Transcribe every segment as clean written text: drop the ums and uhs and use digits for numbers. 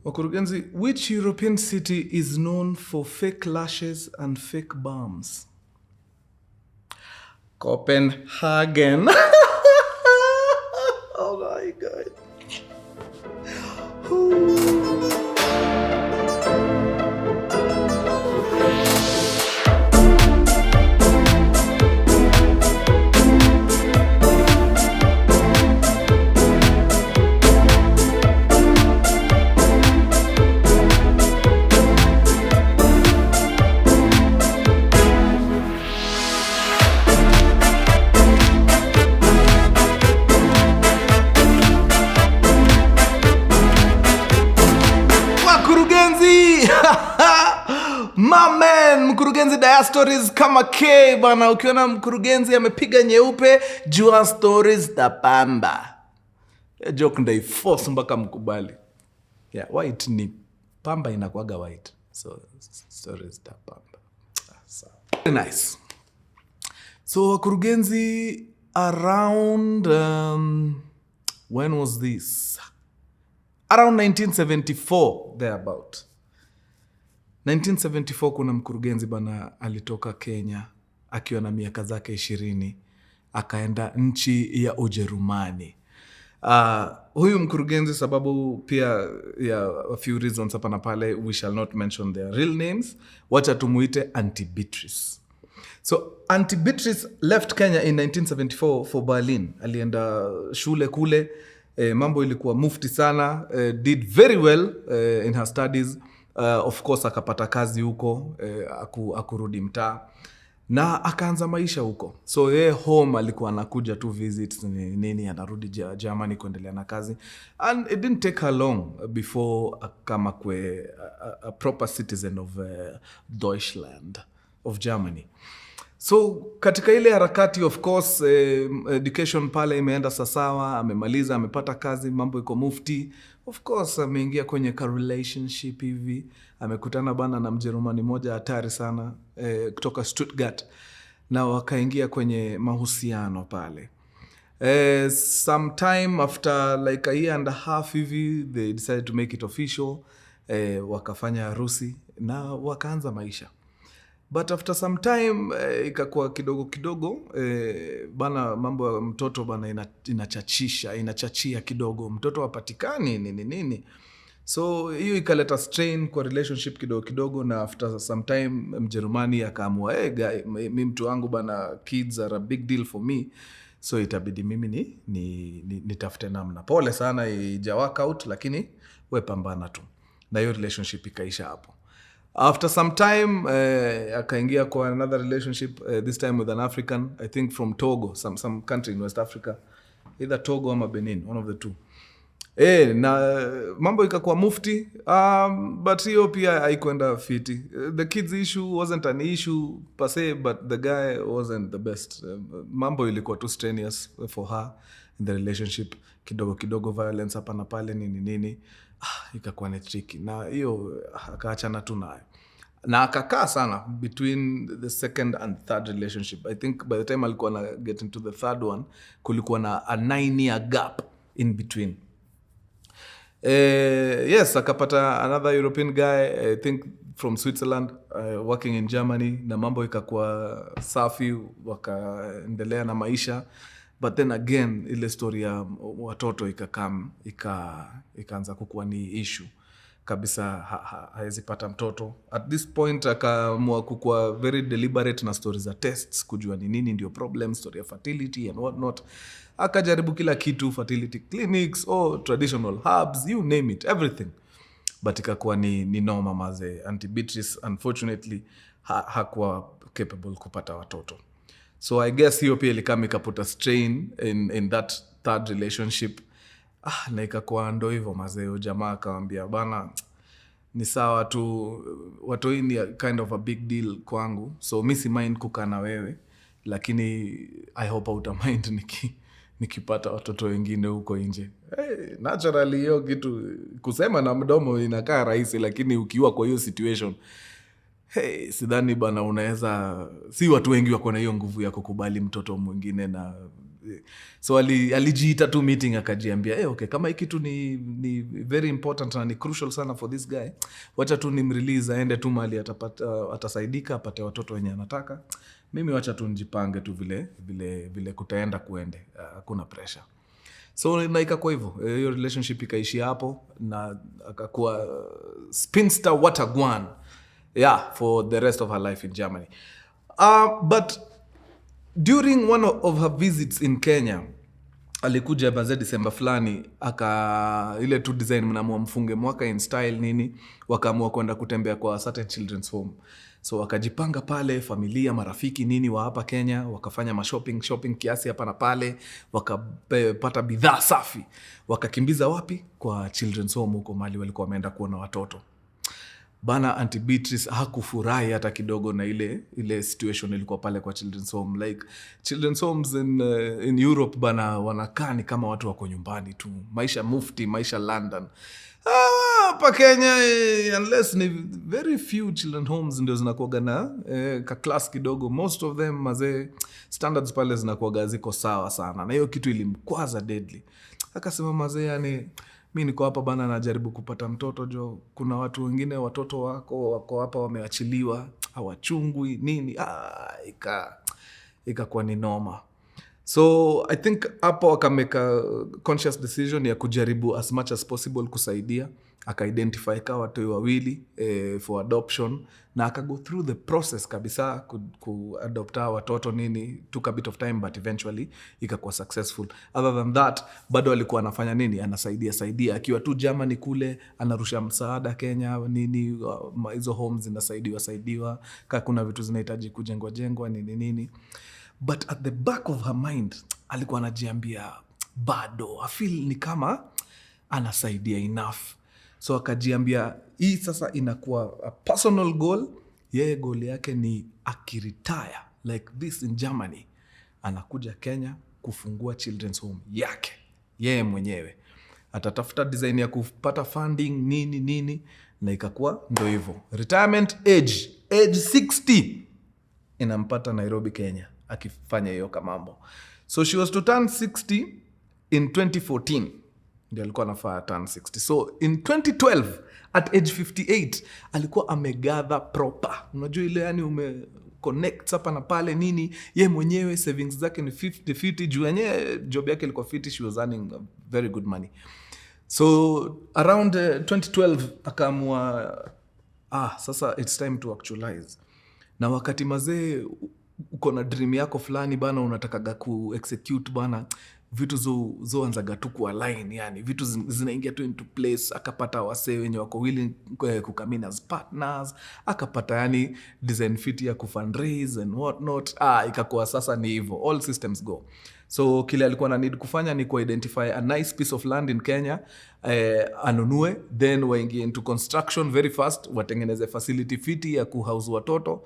Mkurugenzi, which European city is known for fake lashes and fake bums? Copenhagen. Oh my God. Mamen, Mkurugenzi Diastories kama K bana. Ukiona Mkurugenzi amepiga nyeupe, jua stories da pamba. Joke ndai force mpaka mkubali. Yeah, white ni pamba inakuwaga white. So stories da pamba. Very nice. So Mkurugenzi around when was this? Around 1974 thereabout. 1974 kuna Mkurugenzi bana alitoka Kenya akiwa na miaka zake 20 akaenda nchi ya Ujerumani. Huyu Mkurugenzi sababu pia ya a few reasons hapa na pale, we shall not mention their real names. Wacha tumuite Auntie Beatrice. So Auntie Beatrice left Kenya in 1974 for Berlin. Alienda shule kule, mambo ilikuwa mufti sana, did very well in her studies. Of course akapata kazi huko, akurudi mtaa na akaanza maisha huko. So yeye home alikuwa anakuja tu visits nini, anarudi Germany kuendelea na kazi. And it didn't take her long before kama kwe a proper citizen of Deutschland, of Germany. So katika ile harakati, of course, education pale imeenda sasawa, amemaliza, amepata kazi, mambo iko mufti. Of course, ameingia kwenye ka relationship hivi, amekutana bana na Mjerumani moja hatari sana, kutoka Stuttgart, na wakaingia kwenye mahusiano pale. Sometime after like a year and a half hivi, they decided to make it official, wakafanya harusi na wakaanza maisha. But after some time, ikakuwa kidogo, bana mambo ya mtoto bana inachachia kidogo. Mtoto hapatikani nini. So hiyo ikaleta strain kwa relationship kidogo, na after some time Mjerumani akaamua, guy, mimi mtu wangu bana, kids are a big deal for me. So itabidi mimi nitafute namna. Pole sana ija work out, lakini we pambana tu. Na hiyo relationship ikaisha hapo. After some time, akaingia kwa another relationship, this time with an African, I think from Togo, some country in West Africa, either Togo or Benin, one of the two. Na mambo ikakuwa mufti, but hiyo pia haikuenda fiti. The kids issue wasn't an issue per se, but the guy wasn't the best. Mambo ilikuwa too strenuous for her in the relationship, kidogo violence hapa na pale nini. Ikakuwa ni tricky, na hiyo akaachana tu nayo, na akakaa sana between the second and third relationship. I think by the time alikuwa na get into the third one, kulikuwa na a 9-year gap in between. Yes, akapata another European guy, I think from Switzerland, working in Germany, na mambo ikakuwa safi, wakaendelea na maisha. But then again, ile story ya watoto ikaanza kukuwa ni issue kabisa. Haezi pata mtoto. At this point akaamua kukuwa very deliberate na stories za tests, kujua ni nini ndio problem, story ya fertility and what not. Akajaribu kila kitu, fertility clinics, traditional herbs, you name it, everything. But ikakuwa ni noma maze. Auntie Beatrice unfortunately hakuwa capable kupata watoto. So I guess hiyo pia ilikama ikaputa strain in that third relationship. Na ikakuwa ndo hivyo mazeo. Jamaa akamwambia bana, ni sawa tu, watoi ni kind of a big deal kwangu, so mi si mind kukaa na wewe, lakini I hope hauta mind nikipata watoto wengine huko nje. Naturally hiyo kitu kusema na mdomo inakaa rahisi, lakini ukiwa kwa hiyo situation, sidhani bana unaweza, si watu wengi wako na hiyo nguvu ya kukubali mtoto mwingine, na So alijiita tu meeting akajiambia okay, kama hiki tu ni very important na ni crucial sana for this guy, wacha tu nimrelease aende tu mahali atasaidika, apate watoto wenye anataka. Mimi wacha tu nijipange tu vile kutaenda kuende, hakuna pressure. So na ikakuwa hivyo, hiyo relationship ikaishi hapo na akakuwa spinster watagwan, for the rest of her life in Germany. But during one of her visits in Kenya, alikuja baze December fulani, ile tu design mnaamua mfunge mwaka in style nini, wakaamua kwenda kutembea kwa certain children's home. So wakajipanga pale, familia, marafiki nini wa hapa Kenya, wakafanya shopping kiasi hapa na pale, wakapata bidhaa safi, wakakimbiza wapi? Kwa children's home huko mali walikuwa wameenda kuona watoto. Bana Auntie Beatrice hakufurahi hata kidogo na ile situation ilikuwa pale kwa children's home. Like children's homes in Europe bana, wanakaa ni kama watu wako nyumbani tu, maisha mufti, maisha London. Hapa Kenya unless ni very few children homes ndio zinakuwa na ka class kidogo. Most of them mazee standards pale zinakuwa ziko sawa sana, na hiyo kitu ilimkwaza deadly. Akasema mazee, yani mimi niko hapa bana, najaribu kupata mtoto jo, kuna watu wengine watoto wako hapa wameachiliwa, hawachungwi nini. Ikakuwa ni noma. So I think hapo akameka conscious decision ya kujaribu as much as possible kusaidia. Aka-identify ka watu wawili for adoption, na aka-go through the process kabisa ku-adopta watoto nini. Took a bit of time but eventually ikakuwa successful. Other than that, bado alikuwa anafanya nini? Anasaidia. Akiwa tu Germany kule, anarusha msaada Kenya nini, hizo homes zinasaidiwa. Kama kuna vitu zinahitaji kujengwa nini. But at the back of her mind, alikuwa anajiambia bado, I feel ni kama anasaidia enough. So akajiambia hii sasa inakuwa a personal goal. Yeye goal yake ni akiretire like this in Germany, anakuja Kenya kufungua children's home yake yeye mwenyewe. Atatafuta design ya kupata funding nini, na ikakuwa ndio hivyo. Retirement age 60 inampata Nairobi, Kenya, akifanya hiyo kamambo. So she was to turn 60 in 2014. Ndio alikuwa anafaa turn 60. So in 2012 at age 58 alikuwa amegather proper. Unajua ile yani connect hapa na pale nini, ye mwenyewe savings zake ni 50 juu yenyewe job yake ilikuwa fiti, she was earning very good money. So around 2012 akaamua sasa it's time to actualize. Na wakati mazee uko na dream yako fulani bana, unatakaga ku-execute bana, vitu zoanzaga tu ku-align, yani vitu zinaingia tu into place. Akapata wasee wenye wako willing kukamina as partners, akapata yani design fit ya kufundraise and what not. Ikakuwa sasa ni hivyo, all systems go. So kile alikuwa na need kufanya ni ku-identify a nice piece of land in Kenya, anunue, then waingie into construction very fast, watengeneze facility fiti ya kuhouse watoto.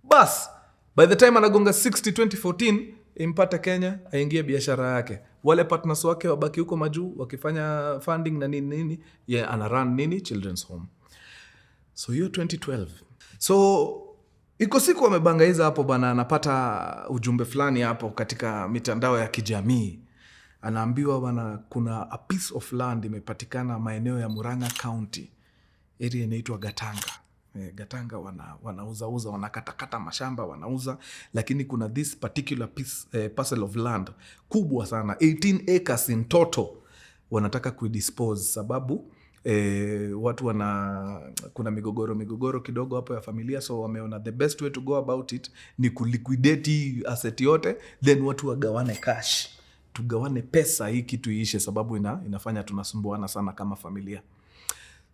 Bas, by the time anagonga 60 2014, impata Kenya, aingie biashara yake. Wale partners wake wabaki huko majuu wakifanya funding na nini, ana run nini children's home. So hiyo 2012. So iko siku amebangaiza hapo bana, anapata ujumbe fulani hapo katika mitandao ya kijamii. Anaambiwa bana, kuna a piece of land imepatikana maeneo ya Murang'a County, area inaitwa Gatanga. Gatanga wanauza wanakatakata mashamba wanauza, lakini kuna this particular parcel of land kubwa sana, 18 acres in total, wanataka kuidispose sababu watu kuna migogoro kidogo hapo ya familia. So wameona the best way to go about it ni kuliquidate asset yote, then watu wagawane cash, tugawane pesa, hii kitu iishe, sababu inafanya tunasumbuana sana kama familia.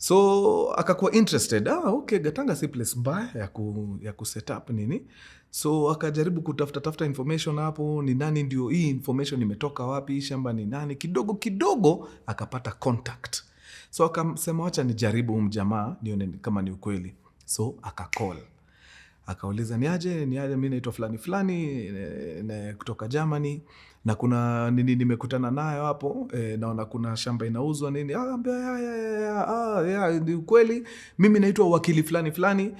So akakuwa interested. Okay, Gatanga si place mbaya ya kuset up nini. So akajaribu kutafuta information hapo, ni nani ndio hii information imetoka wapi, shamba ni nani. Kidogo akapata contact. So akasema wacha nijaribu mjamaa nione kama ni ukweli. So akacall. Akauliza niaje mimi naitwa fulani kutoka Germany. na kuna nini nimekutana nayo hapo, naona kuna shamba inauzwa nini, ni kweli mimi naitwa wakili fulani fulani,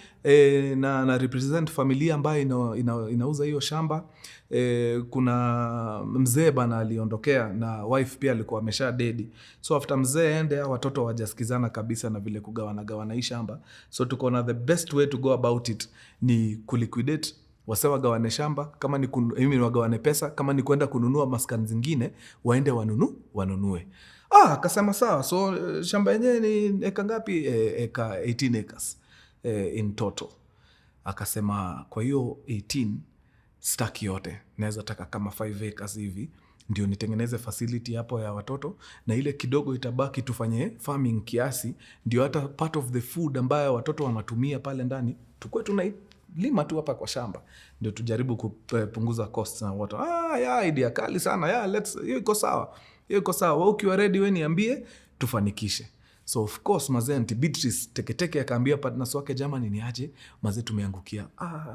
na represent familia ambayo inauza hiyo shamba. Kuna mzee bana aliondokea na wife pia alikuwa amesha dedi, so after mzee ende watoto wajasikizana kabisa na vile kugawana hii shamba, so tuko na the best way to go about it ni kuliquidate, wase wagawane shamba, kama ni wagawane pesa, kama ni kwenda kununua maskani zingine waende wanunue. Akasema sawa. So shamba yenyewe ni eka ngapi? Eka 18 acres in total. Akasema kwa hiyo 18 staki yote, naweza taka kama 5 acres hivi ndio nitengeneze facility hapo ya watoto, na ile kidogo itabaki tufanye farming kiasi, ndio hata part of the food ambayo watoto wanatumia pale ndani tukue tunailima tu hapa kwa shamba, ndio tujaribu kupunguza costs na watu. Idea kali sana. Hiyo iko sawa. Wewe ukiwa ready wewe niambie tufanikishe. So of course mazee Auntie Beatrice teketeke akaambia partners wake, jamani ni aje mazee tumeangukia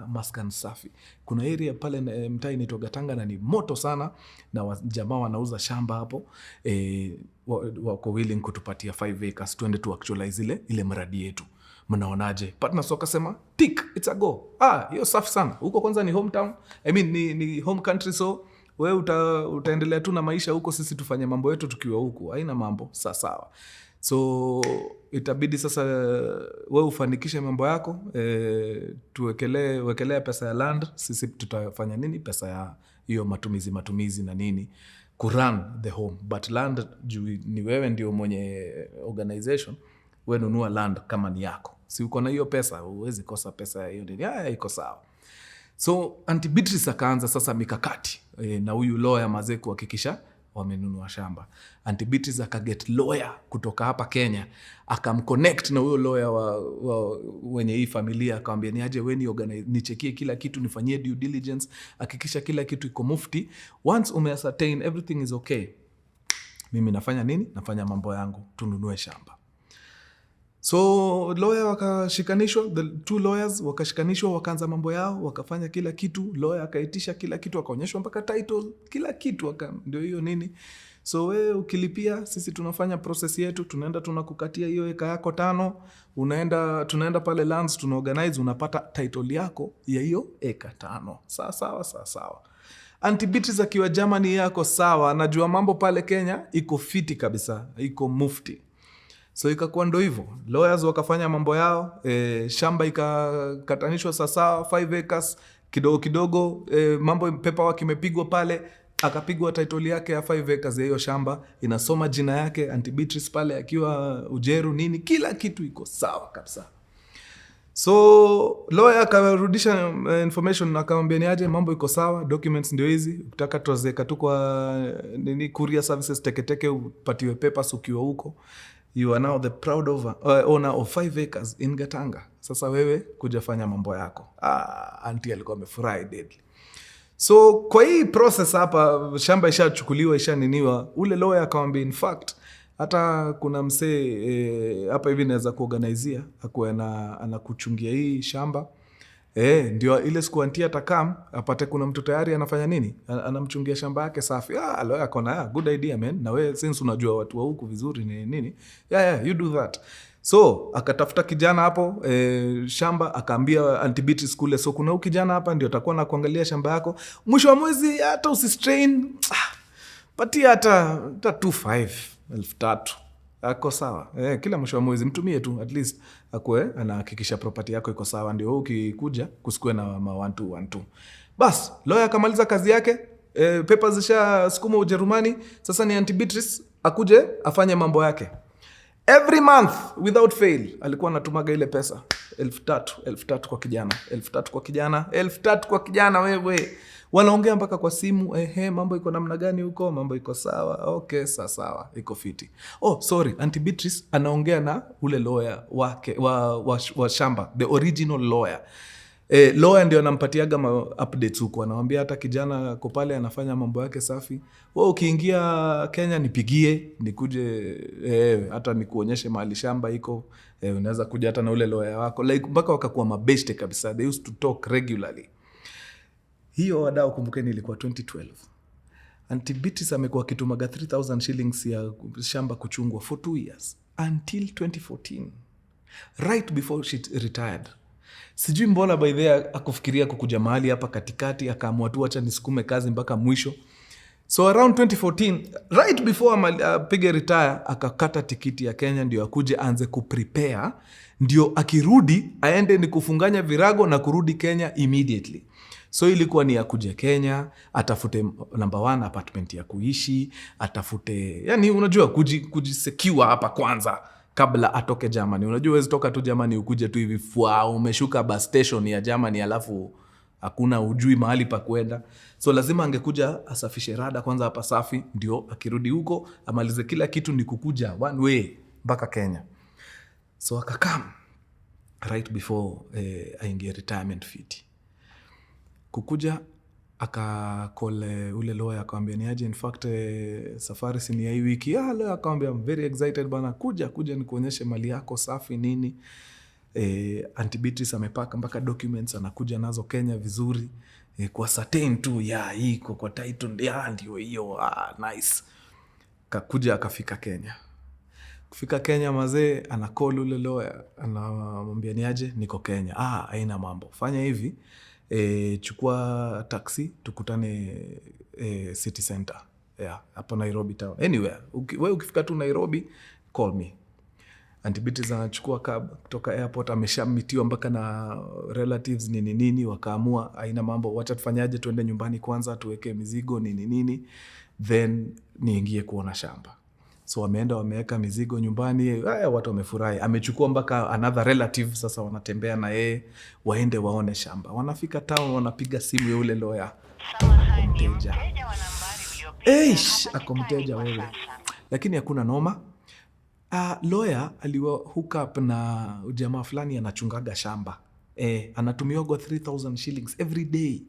maskan safi. Kuna area pale mtaa inaitwa Gatanga na ni moto sana, na jamaa wanauza shamba hapo, wako willing kutupatia 5 acres tuende tu actualize ile mradi yetu. Mnaonaje? Partners wakasema tick, it's a go. Hiyo safi sana. Huko kwanza ni hometown. I mean ni home country, so wewe utaendelea tu na maisha huko, sisi tufanye mambo yetu tukiwa huko. Haina mambo, sawa. So itabidi sasa wewe ufanikishe mambo yako, wekelea pesa ya land, sisi tutafanya nini pesa ya hiyo matumizi na nini kurun the home, but land ni wewe ndio mwenye organization, wewe nunua land kama ni yako, si uko na hiyo pesa, huwezi kosa pesa ya hiyo nini. Iko sawa. So Auntie Beatrice akaanza sasa mikakati na huyu lawyer mazee kuhakikisha wamenunua shamba. Auntie Beatrice akaget lawyer kutoka hapa Kenya, akamconnect na huyo lawyer wenye hii familia, akamwambia ni aje wewe nichekie kila kitu, nifanyie due diligence, hakikisha kila kitu iko mufti. Once umeascertain everything is okay, mimi nafanya nini? Nafanya mambo yangu, tununue shamba. So lawyer wakashikanishwa, the two lawyers wakashikanishwa, wakaanza mambo yao, wakafanya kila kitu. Lawyer akaitisha kila kitu, akaonyeshwa mpaka title, kila kitu ndio hiyo nini. So wewe ukilipia, sisi tunafanya process yetu, tunaenda tunakukatia hiyo eka yako 5, tunaenda pale lands, tunaorganize, unapata title yako ya hiyo eka 5. Sawa. Auntie Beatrice akiwa Germany yako sawa, anajua mambo pale Kenya iko fiti kabisa, iko mufti. So ikakuwa ndo hivyo, lawyers wakafanya mambo yao, shamba ikakatanishwa sawa 5 acres kidogo, mambo paperwork imepigwa pale, akapigwa title yake ya 5 acres ya hiyo shamba, inasoma jina yake Auntie Beatrice pale akiwa Ujeru nini, kila kitu iko sawa kabisa. So lawyer akarudisha information na akamwambia ni aje mambo iko sawa, documents ndio hizi, ukitaka tuwazeka tu kwa nini courier services teketeke upatiwe papers ukiwa huko. You are now the proud owner of 5 acres in Gatanga. Sasa wewe kujafanya mambo yako. Auntie alikuwa amefurahi deadly. So kwa hii process hapa, shamba ishachukuliwa, ishaniniwa, ule lawyer akamwambia in fact hata kuna msee hapa hivi naweza kuorganizea akuwe anakuchungia hii shamba. Ndio ile siku Auntie atakam apate kuna mtu tayari anafanya nini, anamchungia shamba yake safi. Lawyer akona good idea man, na wewe since unajua watu wa huku vizuri nini, you do that. So akatafuta kijana hapo shamba, akaambia Auntie Beatrice kule, so kuna huyu kijana hapa ndio atakuwa na kuangalia shamba yako, mwisho wa mwezi hata usistrain, patia hata 3,000 ako sawa. Kila mwisho wa mwezi mtumie tu, at least akue anahakikisha property yako iko sawa, ndio ukikuja kusikue na 1-2. Bas lawyer akamaliza kazi yake, papers zisha sukuma Ujerumani. Sasa ni Auntie Beatrice akuje afanye mambo yake. Every month without fail alikuwa anatumaga ile pesa 3,000 kwa kijana, 3,000 kwa kijana. Wewe wanaongea mpaka kwa simu, mambo iko namna gani huko, mambo iko sawa, okay sawa, iko fiti. Sorry, Auntie Beatrice anaongea na ule lawyer wake wa shamba, the original lawyer. Lawyer ndio anampatiaga updates huko, anamwambia hata kijana ako pale anafanya mambo yake safi. Wewe ukiingia Kenya nipigie, nikuje hata nikuonyeshe mahali shamba iko. Unaweza kuja hata na ule lawyer wako, like mpaka wakakuwa mabeste kabisa. They used to talk regularly. Hiyo wadau kumbukeni ilikuwa 2012. Auntie Beatrice amekuwa akitumaga 3,000 shillings ya shamba kuchungwa for 2 years until 2014, right before she retired. Sijui mbona by the akufikiria kukuja mahali hapa katikati, akaamua tu acha nisukume kazi mpaka mwisho. So around 2014, right before apige retire, akakata tikiti ya Kenya ndio akuje anze kuprepare, ndio akirudi aende ni kufunganya virago na kurudi Kenya immediately. So ilikuwa ni akuje Kenya, atafute number 1 apartment ya kuishi, atafute, yani unajua kujisecure hapa kwanza kabla atoke Germany. Unajua huwezi toka tu Germany ukuje tu hivi umeshuka bus station ya Germany alafu hakuna ujui mahali pa kwenda. So lazima angekuja asafishe rada kwanza hapa safi, ndio akirudi huko amalize kila kitu ni kukuja one way mpaka Kenya. So akakam right before aingie retirement fiti. Kukuja akakole ule lawyer akamwambia ni aje, in fact safari si ni ya hii wiki. Lawyer akamwambia I'm very excited bana, kuja nikuonyeshe mali yako safi nini. Auntie Beatrice amepaka mpaka documents anakuja nazo Kenya vizuri, kwa certain tu ya iko kwa title ndio hiyo. Nice. Kakuja akafika Kenya. Kufika Kenya mazee anacall ule lawyer anamwambia ni aje, niko Kenya. Haina mambo, fanya hivi, chukua taxi tukutane city center hapo Nairobi town, anywhere wewe ukifika tu Nairobi call me. Auntie Beatrice anachukua cab kutoka airport, ameshamitiwa mpaka na relatives nini, wakaamua haina mambo, wacha tufanyaje, tuende nyumbani kwanza tuweke mizigo nini, then niingie kuona shamba. So wameenda wameweka mizigo nyumbani, watu wamefurahi. Amechukua mpaka another relative, sasa wanatembea na yeye waende waone shamba. Wanafika town, wanapiga simu ya ule lawyer. Mteja. Ako mteja wewe. Lakini hakuna noma. Lawyer aliwa hook up na jamaa fulani anachungaga shamba. Anatumiwa 3,000 shillings every day.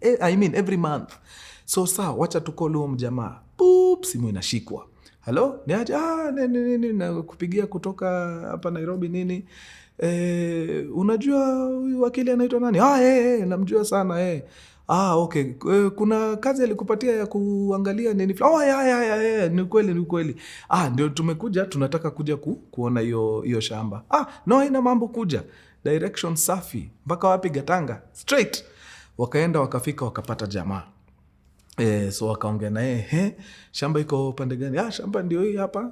Every month. So sawa, wacha tukole huyo mjamaa. Simu inashikwa. Hello? Ni aje? Nini na kupigia kutoka hapa Nairobi nini? Unajua huyu wakili anaitwa nani? Namjua sana. Okay. Kuna kazi alikupatia ya kuangalia nini? Ni kweli. Ndio tumekuja, tunataka kuja kuona hiyo shamba. No, haina mambo, kuja. Direction safi. Mpaka wapi? Gatanga. Straight. Wakaenda wakafika wakapata jamaa. So wakaongea na yeye, shamba iko pande gani? Shamba ndio hii hapa.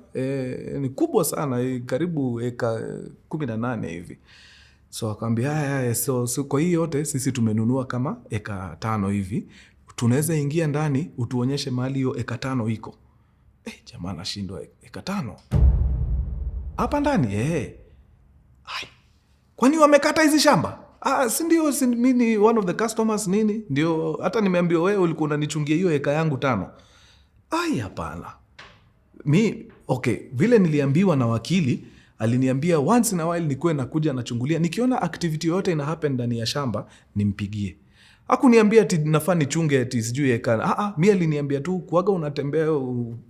Ni kubwa sana, karibu eka 18 hivi. So akamwambia so kwa hii yote sisi tumenunua kama eka 5 hivi. Tunaweza ingia ndani utuonyeshe mahali hiyo eka 5 iko. Jamaa anashindwa, eka 5 hapa ndani? Kwani wamekata hizi shamba? Si ndio, mimi one of the customers nini, ndio hata nimeambiwa wewe ulikuwa unanichungia hiyo eka yangu 5. Hapana. Vile niliambiwa na wakili, aliniambia once in a while nikuwe nakuja nachungulia, nikiona activity yote ina happen ndani ya shamba nimpigie. Hakuniambia ati nafaa nichunge ati sijui eka. Mimi aliniambia tu kuaga unatembea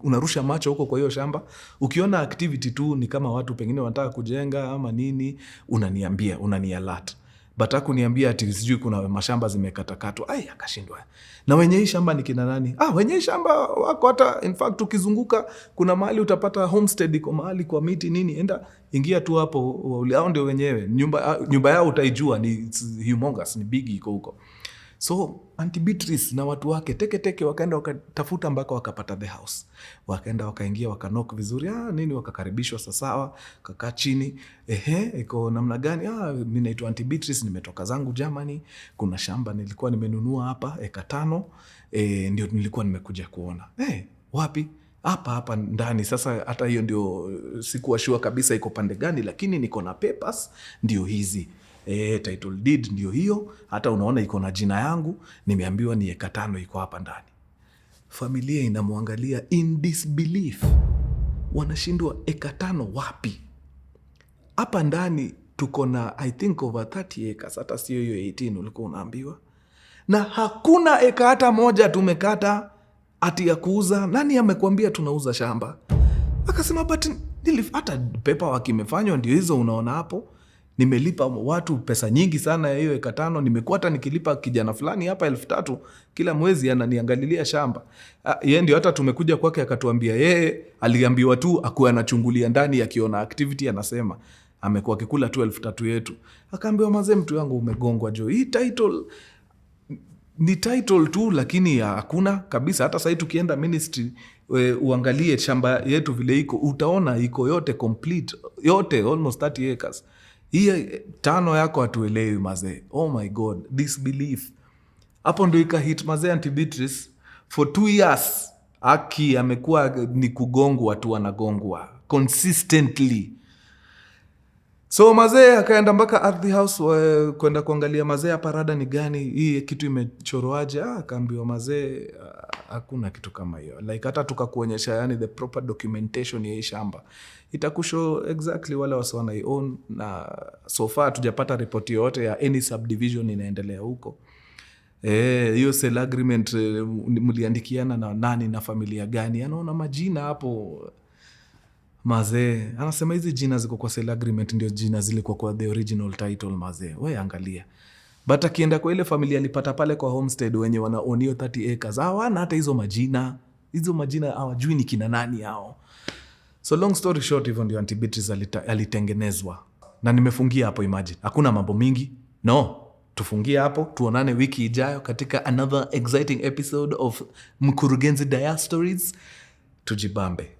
unarusha macho huko kwa hiyo shamba, ukiona activity tu ni kama watu pengine wanataka kujenga ama nini, unaniambia, unanialert. But hakuniambia ati sijui kuna mashamba zimekatakatwa. Akashindwa. Na wenye hii shamba ni kina nani? Wenye hii shamba wako, hata in fact ukizunguka kuna mahali utapata homestead iko mahali kwa miti nini, enda ingia tu hapo, hao ndio wenyewe. Nyumba yao utaijua, ni humongous, ni big iko huko. So Auntie Beatrice na watu wake teke wakaenda wakatafuta mpaka wakapata the house. Wakaenda wakaingia wakanock vizuri, nini, wakakaribishwa sawa, kakaa chini. Iko namna gani? Mimi naitwa Auntie Beatrice, nimetoka zangu Germany. Kuna shamba nilikuwa nimenunua hapa eka 5. Ndio nilikuwa nimekuja kuona. Wapi? Hapa ndani. Sasa hata hiyo ndio sikuwa sure kabisa iko pande gani, lakini niko na papers ndio hizi. Title deed ndio hiyo, hata unaona iko na jina yangu, nimeambiwa ni eka 5 iko hapa ndani. Familia inamwangalia in disbelief. Wanashindwa, eka 5 wapi? Hapa ndani tuko na I think over 30 acres, hata sio hiyo 18 ulikuwa unaambiwa. Na hakuna eka hata moja tumekata ati ya kuuza. Nani amekuambia tunauza shamba? Akasema but hata paperwork imefanywa ndio hizo unaona hapo. Nimelipa watu pesa nyingi sana ya hiyo eka 5. Nimekuwa hata nikilipa kijana fulani hapa 3,000 kila mwezi ananiangalilia shamba. Yeye ndio hata tumekuja kwake akatuambia yeye aliambiwa tu akuwa anachungulia ndani akiona activity anasema amekuwa akikula tu 3,000 yetu. Akaambiwa mazee, mtu yangu umegongwa jo. Hii title ni title tu, lakini hakuna kabisa. Hata sasa tukienda ministry uangalie shamba yetu vile iko, utaona iko yote complete, yote almost 30 acres. Hii 5 yako hatuelewi mazee. Oh my God, disbelief. Hapo ndio ikahit mazee Auntie Beatrice. For 2 years aki amekuwa ni kugongwa tu, anagongwa consistently. So mazee akaenda mpaka Ardhi House kwenda kuangalia mazee hapa rada ni gani, hii kitu imechoroaje. Akaambiwa mazee hakuna kitu kama hiyo. Like hata tukakuonyesha yani the proper documentation ya hii shamba, itakushow exactly wale wasi wanai-own, na so far tujapata ripoti yote ya any subdivision inaendelea huko. Hiyo sale agreement mliandikiana na nani na familia gani? Anaona majina hapo mazee. Anasema hizi jina ziko kwa sale agreement ndio jina zilikuwa kwa the original title mazee. Wewe angalia. But akienda kwa ile familia alipata pale kwa homestead wenye wana own 30 acres, hawana hata hizo majina. Hizo majina hawajui ni kina nani hao. So long story short, hivyo ndio Auntie Beatrice alitengenezwa. Na nimefungia hapo, imagine. Hakuna mambo mingi. No. Tufungie hapo, tuonane wiki ijayo katika another exciting episode of Mkurugenzi Diastories. Tujibambe.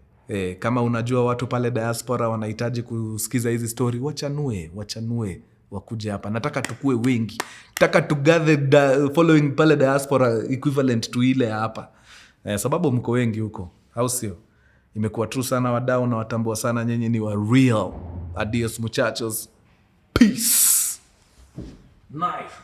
Kama unajua watu pale diaspora wanahitaji kusikiza hizi story, wachanue wakuje hapa. Nataka tukue wengi. Nataka to gather following pale diaspora equivalent to ile hapa. Sababu mko wengi huko, au sio? Imekuwa true sana wadau, na watambua sana nyenye ni wa real. Adios muchachos. Peace. Knife.